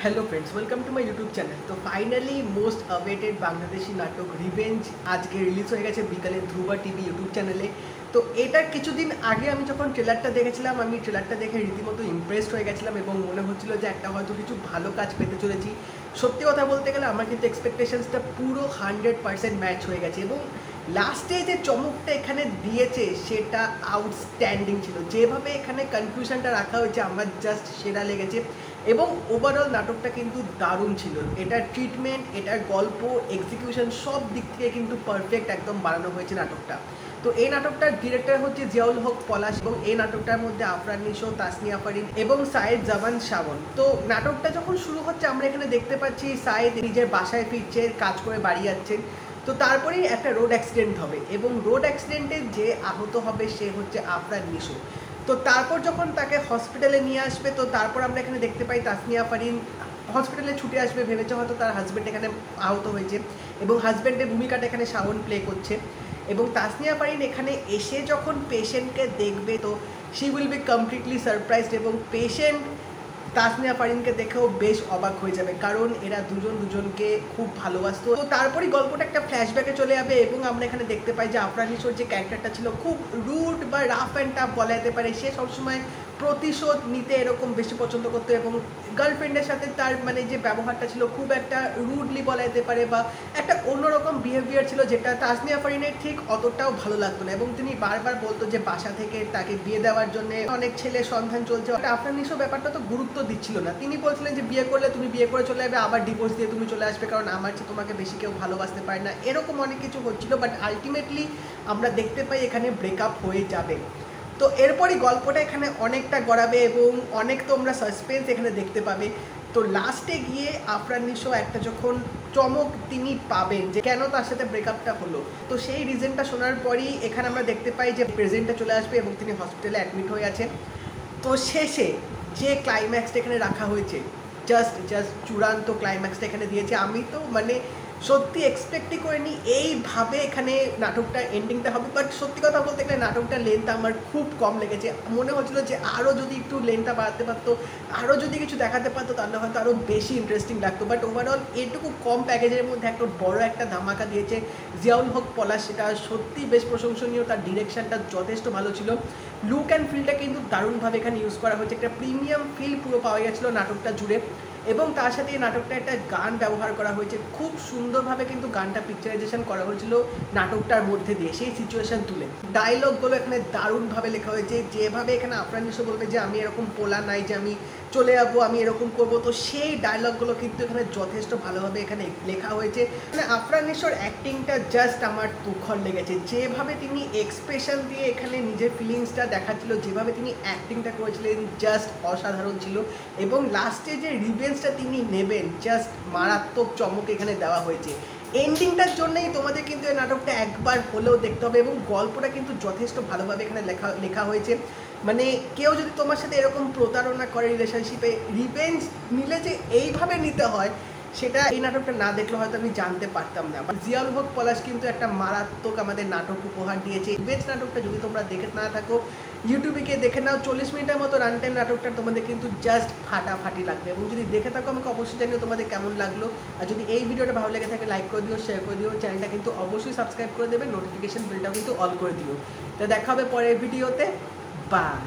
Hello friends, welcome to my YouTube channel. तो finally most awaited Bangladeshi नाटक revenge आज के रिलीज हो गए बिकाले ध्रुवा टीवी यूट्यूब चैनले। तो एटार কিছুদিন আগে আমি যখন ট্রেলারটা দেখেছিলাম আমি ট্রেলারটা দেখে রীতিমতো ইমপ্রেসড হয়ে গেছিলাম এবং মনে হচ্ছিল যে একটা হয়তো কিছু ভালো কাজ পেতে চলেছি। সত্যি কথা বলতে গেলে আমার কিন্তু এক্সপেকটেশনসটা পুরো 100% ম্যাচ হয়ে গেছে এবং লাস্টে যে চমকটা এখানে দিয়েছে সেটা আউটস্ট্যান্ডিং ছিল। যেভাবে এখানে কনফিউশনটা রাখা হয়েছে আমার জাস্ট সেরা লেগেছে এবং ওভারঅল নাটকটা কিন্তু দারুণ ছিল। এটার ট্রিটমেন্ট, এটার গল্প, এক্সিকিউশন সব দিক থেকে কিন্তু পারফেক্ট একদম বানানো হয়েছে নাটকটা। তো এই নাটকটার ডিরেক্টর হচ্ছে জিয়াউল হক পলাশ এবং এই নাটকটার মধ্যে আফরান নিশো, তাসনিয়া ফারিন এবং সায়েদ জামান শাবন। তো নাটকটা যখন শুরু হচ্ছে আমরা এখানে দেখতে পাচ্ছি সায়েদ নিজের বাসায় ফিরছে, কাজ করে বাড়ি যাচ্ছেন। তো তারপরেই একটা রোড অ্যাক্সিডেন্ট হবে এবং রোড অ্যাক্সিডেন্টে যে আহত হবে সে হচ্ছে আফরান নিশো। তো তারপর যখন তাকে হসপিটালে নিয়ে আসবে তো তারপর আমরা এখানে দেখতে পাই তাসনিয়া ফারিন হসপিটালে ছুটে আসবে, ভেবেছে হয়তো তার হাজব্যান্ড এখানে আহত হয়েছে এবং হাজব্যান্ডের ভূমিকাটা এখানে শাওন প্লে করছে। এবং তাসনিয়া ফারিন এখানে এসে যখন পেশেন্টকে দেখবে তো she will be completely surprised এবং পেশেন্ট তাসনিয়া ফারিনকে দেখেও বেশ অবাক হয়ে যাবে কারণ এরা দুজনকে খুব ভালোবাসতো। তো তারপরেই গল্পটা একটা ফ্ল্যাশব্যাকে চলে যাবে এবং আমরা এখানে দেখতে পাই যে আফরান নিশোর যে ক্যারেক্টারটা ছিল খুব রুড বা রাফ অ্যান্ড টাফ বলা যেতে পারে। সে সবসময় প্রতিশোধ নিতে এরকম বেশি পছন্দ করতো এবং গার্লফ্রেন্ডের সাথে তার মানে যে ব্যবহারটা ছিল খুব একটা রুডলি বলা যেতে পারে বা একটা অন্যরকম বিহেভিয়ার ছিল যেটা তাসনিয়া ফারিনের ঠিক অতটাও ভালো লাগতো না এবং তিনি বারবার বলতো যে বাসা থেকে তাকে বিয়ে দেওয়ার জন্য অনেক ছেলে সন্ধান চলছে। আফরান নিশো ব্যাপারটা তো গুরুত্ব দিচ্ছিল না। তিনি বলছিলেন যে বিয়ে করলে তুমি বিয়ে করে চলে যাবে, আবার ডিভোর্স দিয়ে তুমি চলে আসবে কারণ আমার চেয়ে তোমাকে বেশি কেউ ভালোবাসতে পারে না, এরকম অনেক কিছু হচ্ছিল। বাট আলটিমেটলি আমরা দেখতে পাই এখানে ব্রেকআপ হয়ে যাবে। তো এরপরই গল্পটা এখানে অনেকটা গড়াবে এবং অনেক তোমরা সাসপেন্স এখানে দেখতে পাবে। তো লাস্টে গিয়ে আফরান নিশো একটা যখন চমক তিনি পাবেন যে কেন তার সাথে ব্রেকআপটা হলো, তো সেই রিজনটা শোনার পরই এখানে আমরা দেখতে পাই যে প্রেজেন্টে চলে আসবে এবং তিনি হসপিটালে অ্যাডমিট হয়ে আছেন। তো শেষে যে ক্লাইম্যাক্সটা এখানে রাখা হয়েছে জাস্ট চূড়ান্ত ক্লাইম্যাক্সটা এখানে দিয়েছে। আমি তো মানে সত্যি এক্সপেক্টই করিনি এইভাবে এখানে নাটকটা এন্ডিংটা হবে। বাট সত্যি কথা বলতে গেলে নাটকটার লেন্থ আমার খুব কম লেগেছে। মনে হচ্ছিলো যে আরও যদি একটু লেন্থটা বাড়াতে পারতো, আরও যদি কিছু দেখাতে পারতো তাহলে হয়তো আরও বেশি ইন্টারেস্টিং লাগতো। বাট ওভারঅল এটুকু কম প্যাকেজের মধ্যে একটা বড় একটা ধামাকা দিয়েছে জিয়াউল হক পলাশ, সেটা সত্যি বেশ প্রশংসনীয়। তার ডিরেকশনটা যথেষ্ট ভালো ছিল, লুক অ্যান্ড ফিলটা কিন্তু দারুণভাবে এখানে ইউজ করা হয়েছে। একটা প্রিমিয়াম ফিল পুরো পাওয়া গেছিলো নাটকটা জুড়ে এবং তার সাথে এই নাটকটা একটা গান ব্যবহার করা হয়েছে। খুব সুন্দরভাবে কিন্তু গানটা পিকচারাইজেশন করা হয়েছিল নাটকটার মধ্যে দিয়ে সেই সিচুয়েশন তুলে। ডায়লগগুলো এখানে দারুণভাবে লেখা হয়েছে। যেভাবে এখানে আফরান নিশো বলবে যে আমি এরকম পোলা নাই যে আমি চলে যাবো, আমি এরকম করবো, তো সেই ডায়লগগুলো কিন্তু এখানে যথেষ্ট ভালোভাবে এখানে লেখা হয়েছে। মানে আফরান নিশোর অ্যাক্টিংটা জাস্ট আমার তুখর লেগেছে। যেভাবে তিনি এক্সপ্রেশন দিয়ে এখানে নিজের ফিলিংসটা দেখাচ্ছিল, যেভাবে তিনি অ্যাক্টিংটা করেছিলেন জাস্ট অসাধারণ ছিল এবং লাস্টে যে রিভেঞ্জটা তিনি নেবেন জাস্ট মারাত্মক চমক এখানে দেওয়া হয়েছে। এন্ডিংটার জন্যই তোমাদের কিন্তু এই নাটকটা একবার হলেও দেখতে হবে এবং গল্পটা কিন্তু যথেষ্ট ভালোভাবে এখানে লেখা হয়েছে। মানে কেউ যদি তোমার সাথে এরকম প্রতারণা করে রিলেশনশিপে, রিভেঞ্জ নিলে যে এইভাবে নিতে হয় সেটা এই নাটকটা না দেখলে হয়তো আমি জানতে পারতাম না। বাট জিয়াউল হক পলাশ কিন্তু একটা মারাত্মক আমাদের নাটক উপহার দিয়েছে। রিভেঞ্জ নাটকটা যদি তোমরা দেখে না থাকো ইউটিউবে গিয়ে দেখে নাও, 40 মিনিটের মতো রান টাইম নাটকটা তোমাদের কিন্তু জাস্ট ফাটাফাটি লাগবে এবং যদি দেখে থাকো আমাকে অবশ্যই জানিও তোমাদের কেমন লাগলো। আর যদি এই ভিডিওটা ভালো লেগে থাকে লাইক করে দিও, শেয়ার করে দিও, চ্যানেলটা কিন্তু অবশ্যই সাবস্ক্রাইব করে দেবে, নোটিফিকেশন বেলটাও কিন্তু অল করে দিও। তো দেখা হবে পরের ভিডিওতে, বাই।